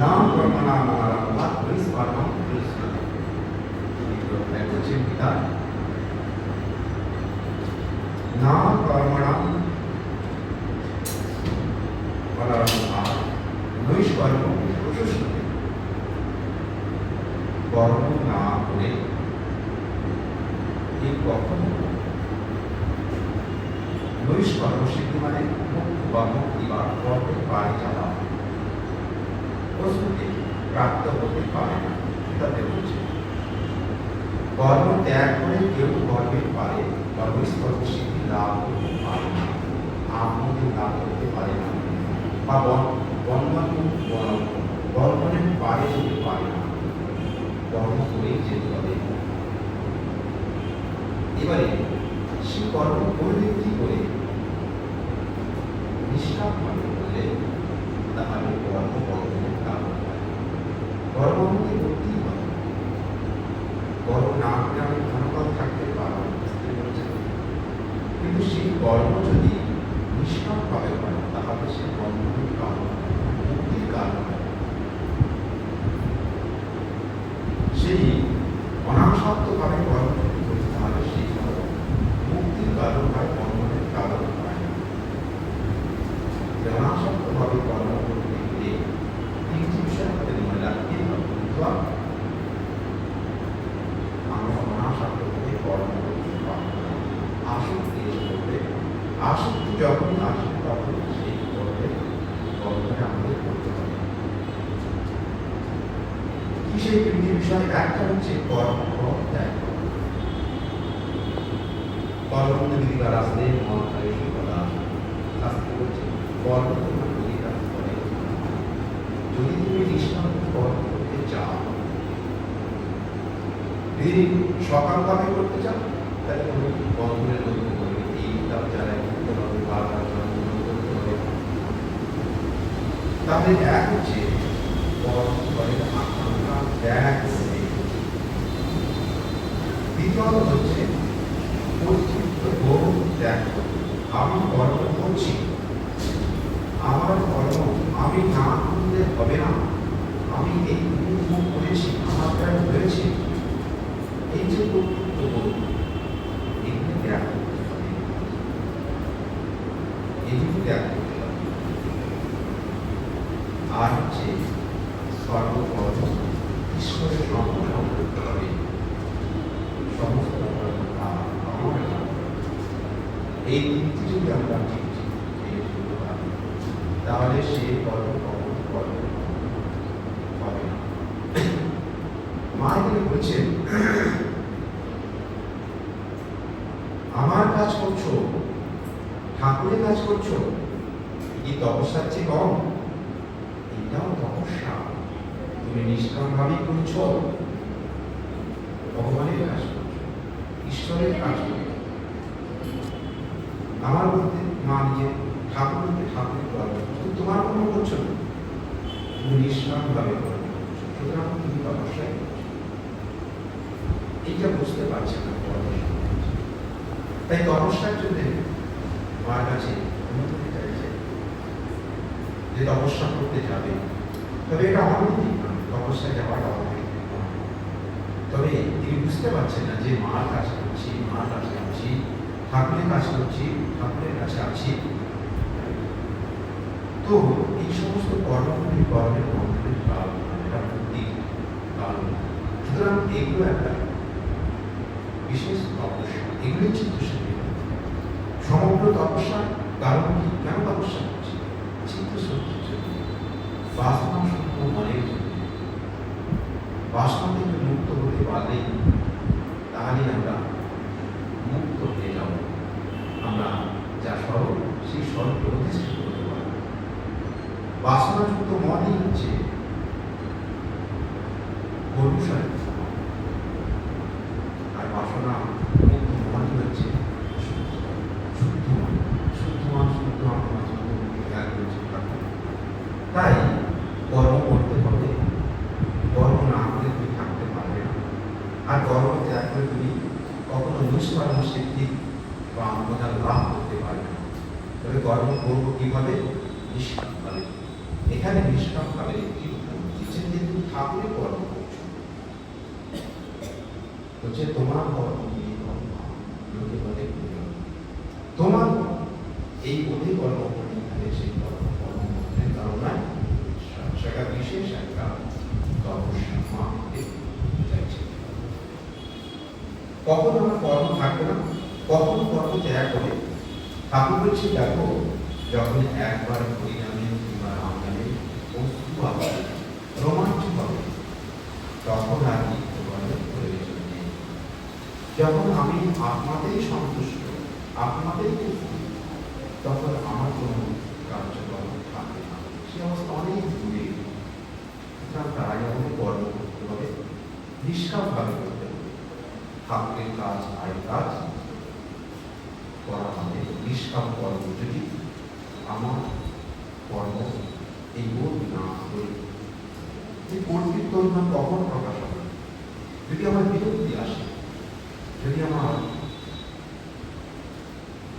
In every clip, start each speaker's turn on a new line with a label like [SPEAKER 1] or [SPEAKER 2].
[SPEAKER 1] নাম কর্মণামারম্ভাৎ নিষ্কর্মং করিষ্যতে। এক হচ্ছে পিতা, না কর্মণাম মারম্ভাৎ নৈষ্কর্মং করিষ্যতে। কর্ম না করে এই কখনো নৈষ্কর্ম সিদ্ধি মানে মুক্তি বা মুক্তি বা কর্মের পারে যাওয়া বস্তুতে প্রাপ্ত হতে পারে না। তাতে বলছে কর্ম ত্যাগ করে কেউ কর্মের পারে বা নৈষ্কর্ম সিদ্ধি লাভ করতে পারে না, আত্মকে লাভ করতে পারে না, বা বন্ধনের পারে যেতে পারে না, কর্ম করেই যেতে হবে। এবারে সে কর্ম করবে কি করে? নিষ্কাম ভাবে করলে তাহলে কর্ম বন্ধনের কারণ হয়। কর্ম আমাকে করতেই হবে। কর্ম না করে আমি ধনপদ থাকতে পারবো, কিন্তু সেই কর্ম যদি নিষ্কাম ভাবে হয় তাহলে সে বন্ধনের কারণ, মুক্তির কারণ হয়। সেই অনাসক্ত ভাবে কর্ম করতে তাহলে সেই কর্ম মুক্তির কারণ হয়, বন্ধনের কারণ হয়। অনাসক্ত ভাবে কর্ম করতে গেলে তিনটি বিষয় আমাদের মনে রাখতে হবে। আমরা অনাসক্ত ভাবে কর্ম করতে পারবো না, আসক্তি করবে। আসক্তি যখন আসে তখন সেই কর্মটা আমাদের করতে হবে। কি সেই তিনটি বিষয়? একটা হচ্ছে কর্ম ত্যাগ করা। কর্মবিধি বা রাস্তে মন করে কথা শাস্তি করছে কর্ম তোমার অধিকার করে। যদি তুমি নিষ্কাম কর্ম করতে চাও, যদি সকালভাবে করতে চাও, তাহলে তুমি বন্ধনের লক্ষ্য করবে। এই তার যারা করতে হবে, বারবার করতে হবে। তাহলে এক হচ্ছে কর্ম করে আকাঙ্ক্ষা ত্যাগ করবে। দ্বিতীয়ত হচ্ছে পরিচিত বোধ ত্যাগ করবে। আমি কর্ম করছি, আমার কর্ম আমি না করলে হবে না, আমি এই মুখ করেছি, আমার প্রায় হয়েছে, এই যে কর্তৃত্ব বোধ, এগুলো ত্যাগ করতে হবে। এগুলো ত্যাগ করতে হবে। আর হচ্ছে সর্বকর্ম ঈশ্বরের সমর্পণ করতে হবে। সমস্ত এই তিনটি যদি আমরা ঠিক তাহলে সে কর্ম করবে না। মা এখানে বলছেন, আমার কাজ করছো, ঠাকুরের কাজ করছো, কি তপস্যার চেয়ে কম? এটাও তপস্যা। তুমি নিষ্কাম ভাবেই করছো, ভগবানের কাজ করছো, ঈশ্বরের কাজ করছো। আমার বলতে মা নিয়ে ঠাকুর বলতে ঠাকুরের কর্ম, কিন্তু তোমার কর্ম করছো না, তুমি নিষ্কাম ভাবে কর্ম করছো, সুতরাং তুমি তপস্যায় করছো। এইটা বুঝতে পারছে না। তাই তপস্যার জন্য মার কাছে অনুমতি চাইছে যে তপস্যা করতে যাবে। তবে এটা অনৈতিক না, তপস্যায় যাওয়াটা অনৈতিক নয়। তবে তিনি বুঝতে পারছেন না যে মার কাছে করছি, মার কাছে আছি, ঠাকুরের কাজ করছি, ঠাকুরের কাছে আছি। তো এই সমস্ত কর্মগুলি কর্মের বন্ধনের কারণ, এটা মুক্তির কারণ। সুতরাং এগুলো একটা বিশেষ তপস্যা, এগুলি চিত্তশুদ্ধি। সমগ্র তপস্যার কারণ কি? কেন তপস্যা করছি? চিত্তশুদ্ধির জন্য, বাসনা শুদ্ধ মনের জন্য। বাসনা থেকে মুক্ত হতে পারলেই তাহলে আমরা মুক্ত হয়ে যাব। আমরা যা স্বরূপ সেই স্বরূপকে অধিষ্ঠিত করতে পারব। বাসনাযুক্ত মনই হচ্ছে অনুসারী, আর বাসনা মুক্ত মনই হচ্ছে শুদ্ধ মন। শুদ্ধ মন, শুদ্ধ আত্মা, শুদ্ধ জ্ঞান হচ্ছে। তাই কর্ম করতে হবে। কর্ম না করে তুমি থাকতে পারবে না। আর কর্ম ত্যাগ করে তুমি কখনো নিষ্কর্ম সিদ্ধি বা আত্মজ্ঞান লাভ করতে পারবে না। তবে কর্ম করবো কিভাবে? নিষ্কাম ভাবে। এখানে নিষ্কাম ভাবে কি ঠাকুরের কর্ম করছো, বলছে তোমার কর্ম এই কর্ম লোকে বলে পুণ্য। তোমার কর্ম এই বোধে কর্ম করতে পারে, সেই কর্ম কর্মের কারণায় সেটা বিশেষ একটা তপস্যা চাইছে। কখন আমার কর্ম থাকবে না, কখন কর্ম ত্যাগ হবে? ঠাকুর বলছে দেখো, যখন একবার হরিনামে কিংবা রাম নামে বস্তু হবে, রোমাঞ্চ হবে, তখন আর লিপ্ত করার প্রয়োজন নেই। যখন আমি আত্মাতেই সন্তুষ্ট, আত্মাতেই খুশি, তখন আমার কোনো কার্যক্রম থাকবে না। সে অবস্থা অনেক দূরে। তাই আমাদের কর্ম করতে হবে, নিষ্কামভাবে করতে হবে। ঠাকুরের কাজ আর কাজ করা হবে নিষ্কাম কর্ম। যদি আমার কর্ম এই বোধ না করি, যে কর্তৃত্ব কখন প্রকাশ হবে? যদি আমার বিরক্তি আসে, যদি আমার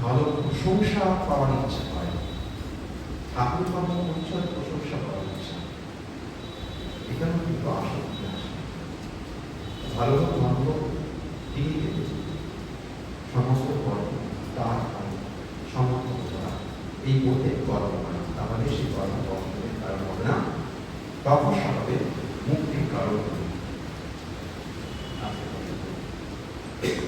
[SPEAKER 1] ভালো প্রশংসা পাওয়ার ইচ্ছা হয়, ঠাকুর কর্ম পরিচয় প্রশংসা পাওয়ার ইচ্ছা, এখানে কিন্তু আসক্তি আসে। ভালো মন্দ তিনি সমস্ত কর্ম তার সমর্থন করা, এই বোধে কর্ম করা, তাহলে সেই কর্ম বন্ধনের কারণ হবে না, তপস্যা হবে, মুক্তির কারণ হবে।